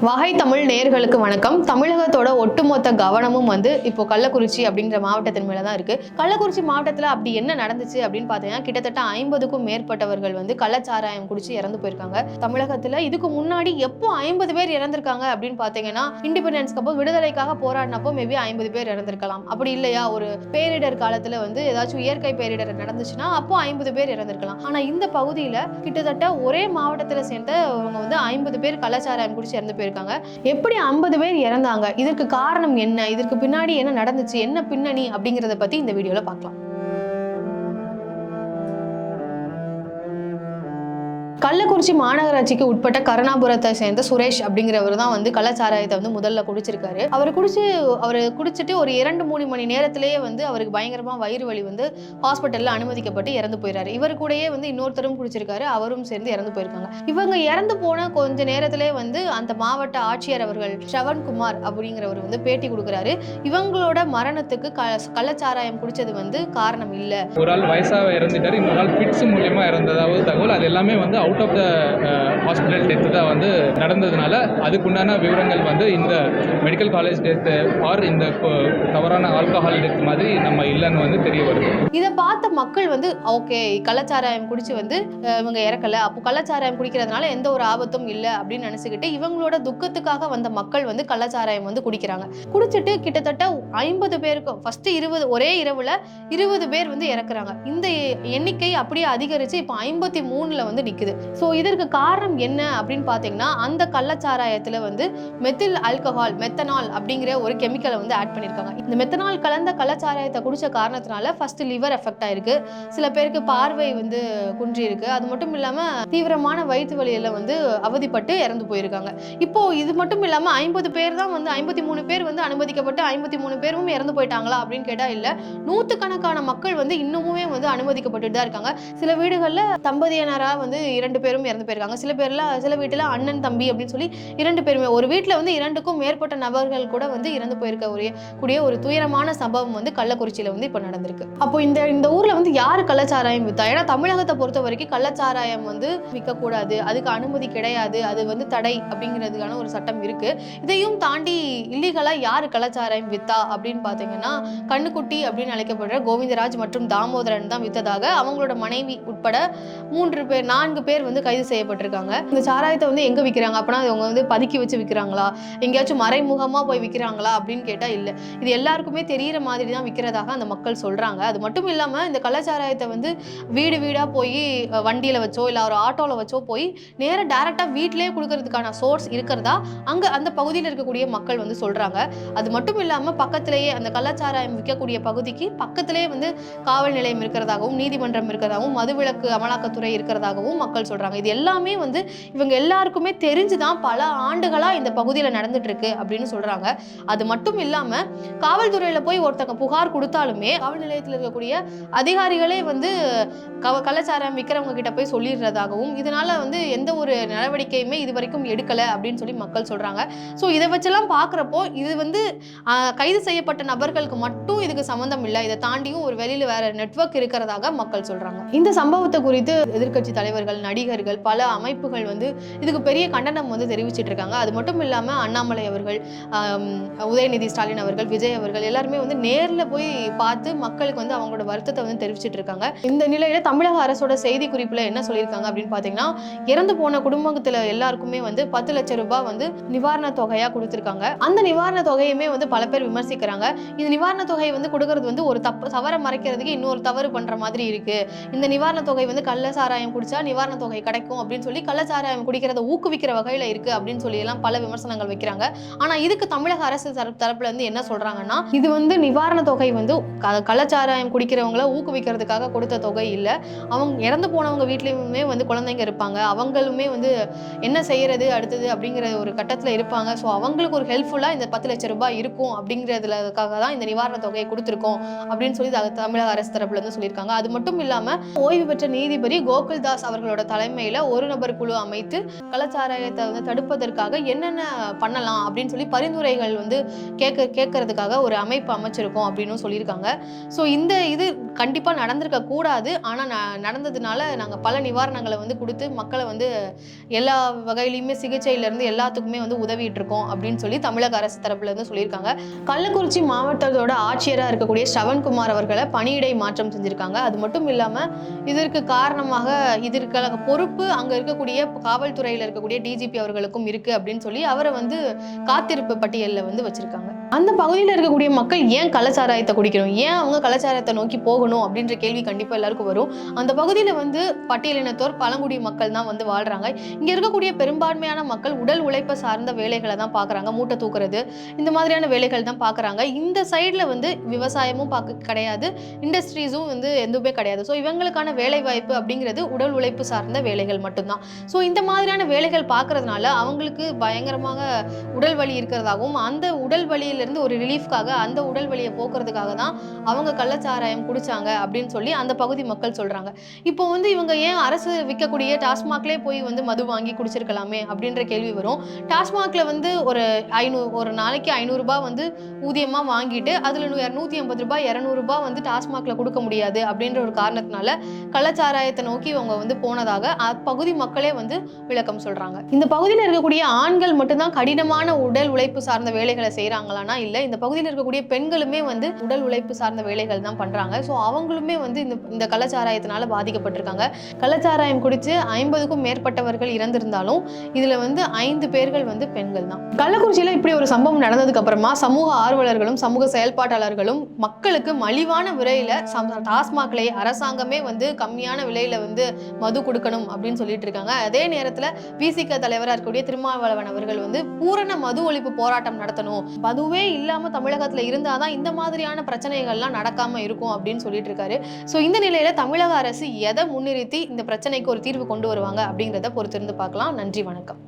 வகை தமிழ் நேயர்களுக்கு வணக்கம். தமிழகத்தோட ஒட்டுமொத்த கவனமும் இப்போ கள்ளக்குறிச்சி அப்படிங்கிற மாவட்டத்தின் மேல தான் இருக்கு. கள்ளக்குறிச்சி மாவட்டத்துல அப்படி என்ன நடந்துச்சு அப்படின்னு பாத்தீங்கன்னா, கிட்டத்தட்ட 50க்கும் மேற்பட்டவர்கள் கள்ளச்சாராயம் குடிச்சு இறந்து போயிருக்காங்க. தமிழகத்துல இதுக்கு முன்னாடி எப்போ 50 பேர் இறந்திருக்காங்க அப்படின்னு பாத்தீங்கன்னா, இண்டிபெண்டன்ஸ்க்கு அப்போ விடுதலைக்காக போராடினப்போ மேபி 50 பேர் இறந்திருக்கலாம். அப்படி இல்லையா, ஒரு பேரிடர் காலத்துல ஏதாச்சும் இயற்கை பேரிடர் நடந்துச்சுன்னா அப்போ 50 பேர் இறந்திருக்கலாம். ஆனா இந்த பகுதியில கிட்டத்தட்ட ஒரே மாவட்டத்துல சேர்ந்தவங்க 50 பேர் கள்ளச்சாராயம் குடிச்சு இறந்து போயிருக்காங்க. எப்படி 50 பேர் இறந்தாங்க, இதற்கு காரணம் என்ன, இதற்கு பின்னாடி என்ன நடந்துச்சு, என்ன பின்னணி அப்படிங்கறத பத்தி இந்த வீடியோல பார்க்கலாம். கள்ளக்குறிச்சி மாநகராட்சிக்கு உட்பட்ட கருணாபுரத்தை சேர்ந்த சுரேஷ் அப்படிங்கிறவர் தான் கள்ளச்சாராயத்தை முதல்ல குடிச்சிருக்காரு. அவர் குடிச்சிட்டு ஒரு 2-3 மணி நேரத்திலேயே அவருக்கு பயங்கரமா வயிறு வலி ஹாஸ்பிட்டல்ல அனுமதிக்கப்பட்டு இறந்து போயிறாரு. இவர் கூடயே இன்னொருத்தரும் குடிச்சிருக்காரு, அவரும் சேர்ந்து இறந்து போயிருக்காங்க. இவங்க இறந்து போன கொஞ்ச நேரத்திலே அந்த மாவட்ட ஆட்சியர் அவர்கள் ஸ்ரவன்குமார் அப்படிங்கிறவர் பேட்டி கொடுக்கிறாரு. இவங்களோட மரணத்துக்கு கள்ளச்சாராயம் குடிச்சது காரணம் இல்ல, ஒரு ஆள் வயசாக இறந்துட்டாரு, இன்னொரு ஆள் பிட்ஸ் மூலியமா இறந்ததாவது தகவல். அது எல்லாமே out of the hospital death தான் நடந்ததுனால அதுக்குண்டான விவரங்கள் இந்த மெடிக்கல் காலேஜ் டெத்து ஆர் இந்த தவறான ஆல்கஹால் டெத் மாதிரி நம்ம இல்லைன்னு தெரிய வருது. இதை பார்த்த மக்கள் ஓகே, கள்ளச்சாராயம் குடிச்சு இவங்க இறக்கல, அப்போ கள்ளச்சாராயம் குடிக்கிறதுனால எந்த ஒரு ஆபத்தும் இல்லை அப்படின்னு நினைச்சுக்கிட்டு இவங்களோட துக்கத்துக்காக வந்த மக்கள் கள்ளச்சாராயம் குடிக்கிறாங்க. குடிச்சிட்டு கிட்டத்தட்ட 50 பேருக்கு ஃபர்ஸ்ட் 20 ஒரே இரவுல 20 பேர் இறக்குறாங்க. இந்த எண்ணிக்கை அப்படியே அதிகரிச்சு இப்போ 53ல நிக்குது. சோ இதற்கு காரணம் என்ன அப்படின்னு பாத்தீங்கன்னா, அந்த கள்ளச்சாராயத்துல மெத்தில் ஆல்கஹால், மெத்தனால் அப்படிங்கிற ஒரு கெமிக்கலை ஆட் பண்ணிருக்காங்க. இந்த மெத்தனால் கலந்த கள்ளச்சாராயத்தை குடிச்ச காரணத்தினால ஃபர்ஸ்ட் லிவர் எஃபெக்ட் ஆயிருக்கு, சில பேருக்கு பார்வை குன்றி இருக்கு, அது மட்டும் இல்லாம தீவிரமான வயிற்று வலியில அவதிப்பட்டு இறந்து போயிருக்காங்க. இப்போ இது மட்டும் இல்லாம 50 பேர் தான் 53 பேர் அனுமதிக்கப்பட்டு 53 பேரும் இறந்து போயிட்டாங்களா அப்படின்னு கேட்டா இல்ல, நூற்றுக்கணக்கான மக்கள் இன்னுமுமே அனுமதிக்கப்பட்டு தான் இருக்காங்க. சில வீடுகள்ல தம்பதியினரா 2 பேரும் இறந்து போயிருக்காங்க. சில வீட்டுல அண்ணன் தம்பி அப்படின்னு சொல்லி 2 பேருமே, ஒரு வீட்டுல 2க்கும் மேற்பட்ட நபர்கள் கூட இறந்து போயிருக்க கூடிய ஒரு துயரமான சம்பவம் கள்ளக்குறிச்சியில இப்ப நடந்திருக்கு. அப்போ இந்த ஊர்ல யாரு கள்ளச்சாராயம் வித்தா? ஏன்னா தமிழகத்தை பொறுத்த வரைக்கும் கள்ளச்சாராயம் விற்க கூடாது, அதுக்கு அனுமதி கிடையாது, அது தடை அப்படிங்கிறதுக்கான ஒரு சட்டம் இருக்கு. இதையும் தாண்டி இல்லீகலா யாரு கள்ளச்சாராயம் வித்தா அப்படின்னு பாத்தீங்கன்னா, கண்ணுக்குட்டி அப்படின்னு அழைக்கப்படுற கோவிந்தராஜ் மற்றும் தாமோதரன் தான் வித்ததாக அவங்களோட மனைவி உட்பட 4 பேர் கைது செய்யப்பட்டிருக்காங்க. இந்த சாராயத்தை எங்க விற்கிறாங்க அப்படின்னா, அவங்க பதுக்கி வச்சு விற்கிறாங்களா, எங்கேயாச்சும் மறைமுகமா போய் விற்கிறாங்களா அப்படின்னு கேட்டா இல்ல, இது எல்லாருக்குமே தெரியற மாதிரி தான் விற்கிறதாக அந்த மக்கள் சொல்றாங்க. அது மட்டும் இல்லாம இந்த கள்ளச்சாராயத்தை வீடு வீடா போய் வண்டியில வச்சோ இல்ல ஒரு ஆட்டோல வச்சோ போய் நேர டைரக்டா வீட்டிலேயே கொடுக்கறதுக்கான சோர்ஸ் இருக்கிறதா அங்க அந்த பகுதியில் இருக்கக்கூடிய மக்கள் சொல்றாங்க. அது மட்டும் இல்லாம பக்கத்திலேயே அந்த கள்ளச்சாராயம் விற்கக்கூடிய பகுதிக்கு பக்கத்திலேயே காவல் நிலையம் இருக்கிறதாகவும், நீதிமன்றம் இருக்கிறதாகவும், மதுவிலக்கு அமலாக்கத்துறை இருக்கிறதாகவும் மக்கள் சொல்றாங்க. இது எல்லாமே இவங்க எல்லாருக்குமே தெரிஞ்சுதான் பல ஆண்டுகளா இந்த பகுதியில நடந்துட்டு இருக்கு அப்படின்னு சொல்றாங்க. அது மட்டும் இல்லாம காவல்துறையில போய் ஒருத்தங்க புகார் கொடுத்தாலுமே காவல் நிலையத்தில் இருக்கக்கூடிய அதிகாரிகளே கள்ளச்சாராயம் விற்கிறவங்க கிட்ட போய் சொல்லிடுறதாகவும், இதனால எந்த ஒரு நடவடிக்கையுமே இது வரைக்கும் எடுக்கல அப்படின்னு சொல்லி மக்கள் சொல்றாங்க. சோ இதை வச்செல்லாம் பாக்குறப்போ இது கைது செய்யப்பட்ட நபர்களுக்கு மட்டும் இதுக்கு சம்பந்தம் இல்லை, இதை தாண்டியும் ஒரு வெளியில வேற நெட்வொர்க் இருக்கிறதாக மக்கள் சொல்றாங்க. இந்த சம்பவத்தை குறித்து எதிர்க்கட்சி தலைவர்கள், நடிகர்கள், பல அமைப்புகள் இதுக்கு பெரிய கண்டனம் தெரிவிச்சிட்டு இருக்காங்க. அது மட்டும் இல்லாம அண்ணாமலை அவர்கள், உதயநிதி ஸ்டாலின் அவர்கள், விஜய் அவர்கள் எல்லாருமே நேர்ல போய் பார்த்து மக்களுக்கு அவங்களோட வருத்தத்தை தெரிவிச்சிட்டு இருக்காங்க. இந்த நிலையில தமிழக அரசோட செய்தி குறிப்புல என்ன சொல்லியிருக்காங்க அப்படின்னு பாத்தீங்கன்னா, இறந்து போன குடும்பத்துல எல்லாருக்குமே 10 லட்சம் ரூபாய் நிவாரண தொகையா கொடுத்திருக்காங்க. அந்த நிவாரண தொகையுமே பல பேர் விமர்சிக்கிறாங்க. இந்த நிவாரண தொகை கொடுக்கறது ஒரு தவறை மறைக்கிறதுக்கு இன்னொரு தவறு பண்ற மாதிரி இருக்கு. இந்த நிவாரண தொகை கள்ளச்சாராயம் குடிச்சா நிவாரண தொகை கிடைக்கும் அப்படின்னு சொல்லி கள்ளச்சாராயம் குடிக்கிறத ஊக்குவிக்கிற வகையில இருக்கு அப்படின்னு சொல்லி எல்லாம் பல விமர்சனங்கள் வைக்கிறாங்க. ஆனா இதுக்கு தமிழக அரசு தரப்புல என்ன சொல்றாங்கன்னா, இது நிவாரண தொகை கள்ளச்சாராயம் குடிக்கிறவங்களை ஊக்குவிக்கிறதுக்காக கொடுத்த தொகை இல்ல, அவங்க இறந்து போனவங்க வீட்லயுமே குழந்தைங்க இருப்பாங்க, அவங்களுமே என்ன செய்யறது அடுத்தது அப்படிங்கிற ஒரு கட்டத்துல இருப்பாங்க. ஸோ அவங்களுக்கு ஒரு ஹெல்ப்ஃபுல்லா இந்த 10 லட்சம் ரூபாய் இருக்கும் அப்படிங்கிறதுக்காக தான் இந்த நிவாரண தொகையை கொடுத்துருக்கோம் அப்படின்னு சொல்லி தமிழக அரசு தரப்புல சொல்லியிருக்காங்க. அது மட்டும் இல்லாம ஓய்வு பெற்ற நீதிபதி கோகுல்தாஸ் அவர்களோட தலைமையில ஒரு நபர் குழு அமைத்து கள்ளச்சாராயத்தை வந்து தடுப்பதற்காக என்னென்ன பண்ணலாம் அப்படின்னு சொல்லி பரிந்துரைகள் வந்து கேட்கறதுக்காக ஒரு அமைப்பு அமைச்சிருக்கோம் அப்படின்னு சொல்லியிருக்காங்க. ஸோ இது கண்டிப்பா நடந்திருக்க கூடாது. ஆனா நடந்ததுனால நாங்க பல நிவாரணங்களை வந்து கொடுத்து மக்களை வந்து எல்லா வகையிலுமே சிகிச்சையில இருந்து எல்லாத்துக்குமே வந்து உதவிட்டு இருக்கோம் அப்படின்னு சொல்லி தமிழக அரசு தரப்புல இருந்து சொல்லியிருக்காங்க. கள்ளக்குறிச்சி மாவட்டத்தோட ஆட்சியராக இருக்கக்கூடிய ஸ்ரவன்குமார் அவர்களை பணியிடை மாற்றம் செஞ்சிருக்காங்க. அது மட்டும் இல்லாம இதற்கு காரணமாக இதற்கான பொறுப்பு அங்க இருக்கக்கூடிய காவல்துறையில இருக்கக்கூடிய டிஜிபி அவர்களுக்கும் இருக்கு அப்படின்னு சொல்லி அவரை வந்து காத்திருப்பு பட்டியலில் வந்து வச்சிருக்காங்க. அந்த பகுதியில் இருக்கக்கூடிய மக்கள் ஏன் கள்ளச்சாராயத்தை குடிக்கணும், ஏன் அவங்க கள்ளச்சாராயத்தை நோக்கி போகணும் அப்படின்ற கேள்வி கண்டிப்பா எல்லாருக்கும் வரும். அந்த பகுதியில வந்து பட்டியலினத்தோர் பழங்குடி மக்கள் தான் வந்து வாழ்றாங்க. இங்க இருக்கக்கூடிய பெரும்பான்மையான மக்கள் உடல் உழைப்பை சார்ந்த வேலைகளை தான் பாக்குறாங்க. மூட்டை தூக்குறது இந்த மாதிரியான வேலைகள் தான் பாக்குறாங்க. இந்த சைட்ல வந்து விவசாயமும் கிடையாது, இண்டஸ்ட்ரீஸும் வந்து எதுவுமே கிடையாது. ஸோ இவங்களுக்கான வேலை வாய்ப்பு அப்படிங்கிறது உடல் உழைப்பு சார்ந்த வேலைகள் மட்டும்தான். ஸோ இந்த மாதிரியான வேலைகள் பார்க்கறதுனால அவங்களுக்கு பயங்கரமாக உடல் வலி இருக்கிறதாகவும் அந்த உடல் வலியிலிருந்து ஒரு ரிலீஃப்காக அந்த உடல் வலியை போக்குறதுக்காக தான் அவங்க கள்ளச்சாராயம் குடிச்சாங்க அப்படின்னு சொல்லி அந்த பகுதி மக்கள் சொல்றாங்க. இப்போ வந்து இவங்க ஏன் அரசு விற்கக்கூடிய டாஸ்மாக்லேயே போய் வந்து மது வாங்கி குடிச்சிருக்கலாமே அப்படின்ற கேள்வி வரும். டாஸ்மாக்ல வந்து ஒரு நாளைக்கு 500 ரூபாய் வந்து ஊதியமா வாங்கிட்டு அதுல 150 ரூபாய் 200 ரூபாய் வந்து டாஸ்மாக்ல கொடுக்க முடியாது அப்படின்ற ஒரு காரணத்தினால கள்ளச்சாராயத்தை நோக்கி அவங்க வந்து போனதாக அப்பகுதி மக்களே வந்து விளக்கம் சொல்றாங்க. இந்த பகுதியில் இருக்கக்கூடிய ஆண்கள் மட்டும்தான் கடினமான உடல் உழைப்பு சார்ந்த வேலைகளை செய்யறாங்களானா இல்ல, இந்த பகுதியில் இருக்கக்கூடிய பெண்களுமே வந்து உடல் உழைப்பு சார்ந்த வேலைகள் தான் பண்றாங்க. ஸோ அவங்களுமே வந்து இந்த கள்ளச்சாராயத்தினால பாதிக்கப்பட்டிருக்காங்க. கள்ளச்சாராயம் குடிச்சு 50க்கும் மேற்பட்டவர்கள் இறந்திருந்தாலும் இதுல வந்து 5 பேர்கள் வந்து பெண்கள் தான். கள்ளக்குறிச்சியில இப்படி ஒரு சம்பவம் நடந்ததுக்கு அப்புறமா சமூக ஆர்வலர்களும் சமூக செயல்பாட்டாளர்களும் மக்களுக்கு மலிவான விலையில டாஸ்மாக்களை அரசாங்கமே வந்து கம்மியான விலையில வந்து மது கொடுக்கணும் அப்படின்னு சொல்லிட்டு இருக்காங்க. அதே நேரத்துல விசிக தலைவராக இருக்கக்கூடிய திருமாவளவன் அவர்கள் வந்து பூரண மது ஒழிப்பு போராட்டம் நடத்தணும், மதுவே இல்லாம தமிழகத்துல இருந்தாதான் இந்த மாதிரியான பிரச்சனைகள்லாம் நடக்காம இருக்கும் அப்படின்னு சொல்லிட்டு இருக்காரு. ஸோ இந்த நிலையில தமிழக அரசு எதை முன்னிறுத்தி இந்த பிரச்சனைக்கு ஒரு தீர்வு கொண்டு வருவாங்க அப்படிங்கிறத பொறுத்திருந்து பார்க்கலாம். நன்றி, வணக்கம்.